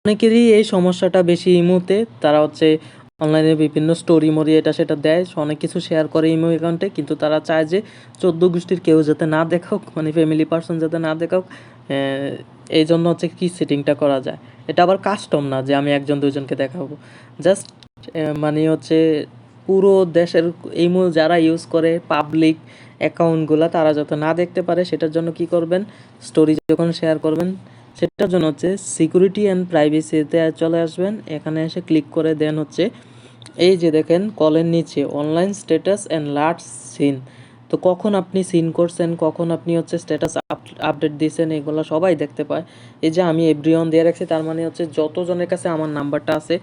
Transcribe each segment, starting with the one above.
অনেকেরই এই সমস্যাটা বেশি ইমোতে, তারা হচ্ছে অনলাইনে বিভিন্ন স্টোরি মরি এটা সেটা দেয়, অনেক কিছু শেয়ার করে ইমো অ্যাকাউন্টে, কিন্তু তারা চায় যে 14 গোষ্ঠীর কেউ যাতে না দেখাক, মানে ফ্যামিলি পার্সন যাতে না দেখাক। এই জন্য হচ্ছে কি সেটিংটা করা যায়, এটা আবার কাস্টম না যে আমি একজন দুজনকে দেখাবো, জাস্ট মানে হচ্ছে পুরো দেশের ইমো যারা ইউজ করে পাবলিক অ্যাকাউন্টগুলো তারা যত না দেখতে পারে, সেটার জন্য কি করবেন, স্টোরি যখন শেয়ার করবেন সেটার জন্য হচ্ছে সিকিউরিটি অ্যান্ড প্রাইভেসিতে চলে আসবেন। এখানে এসে ক্লিক করে দেন হচ্ছে এই যে দেখেন কলের নিচে online status and last seen. তো কখন আপনি সিন করছেন, কখন আপনি হচ্ছে স্ট্যাটাস আপডেট দিয়েছেন, এগুলো সবাই দেখতে পায়। এই যে আমি এভরিওয়ান দিয়ে রাখছি, তার মানে হচ্ছে যতজনের কাছে আমার নাম্বারটা আছে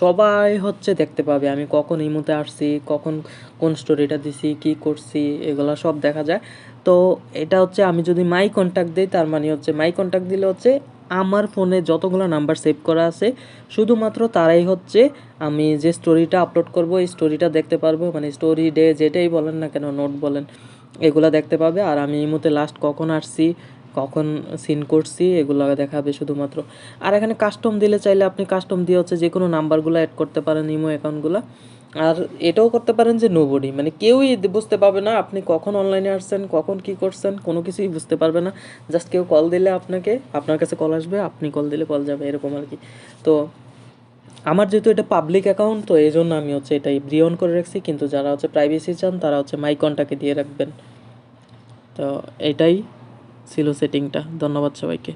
সবাই হচ্ছে দেখতে পাবে আমি কখন ইমোতে আসছি, কখন কোন স্টোরিটা দিছি, কি করছি, এগুলো সব দেখা যায়। তো এটা হচ্ছে আমি যদি মাই কন্ট্যাক্ট দিই, তার মানে হচ্ছে মাই কন্ট্যাক্ট দিলে হচ্ছে আমার ফোনে যতগুলো নাম্বার সেভ করা আছে শুধুমাত্র তারাই হচ্ছে আমি যে স্টোরিটা আপলোড করব এই স্টোরিটা দেখতে পারবো, মানে স্টোরি ডে যেটাই বলেন না কেন, নোট বলেন, এগুলো দেখতে পাবে। আর আমি ইমোতে লাস্ট কখন আসছি, কখন সিন করছি, এগুলো দেখাবে শুধুমাত্র। আর এখানে কাস্টম দিলে চাইলে আপনি কাস্টম দিয়ে হচ্ছে যে কোনো নাম্বারগুলো অ্যাড করতে পারেন ইমো অ্যাকাউন্টগুলো। আর এটাও করতে পারেন যে নোবডি, মানে কেউই বুঝতে পারবে না আপনি কখন অনলাইনে আসছেন, কখন কি করছেন, কোনো কিছুই বুঝতে পারবে না। জাস্ট কেউ কল দিলে আপনাকে, আপনার কাছে কল আসবে, আপনি কল দিলে কল যাবে, এরকম আর কি। তো আমার যেহেতু এটা পাবলিক অ্যাকাউন্ট, তো এই জন্য আমি হচ্ছে এটাই ব্রিয়ন করে রাখছি, কিন্তু যারা হচ্ছে প্রাইভেসি চান তারা হচ্ছে মাই কন্টাক্টে দিয়ে রাখবেন। তো এটাই ছিল সেটিংটা। ধন্যবাদ সবাইকে।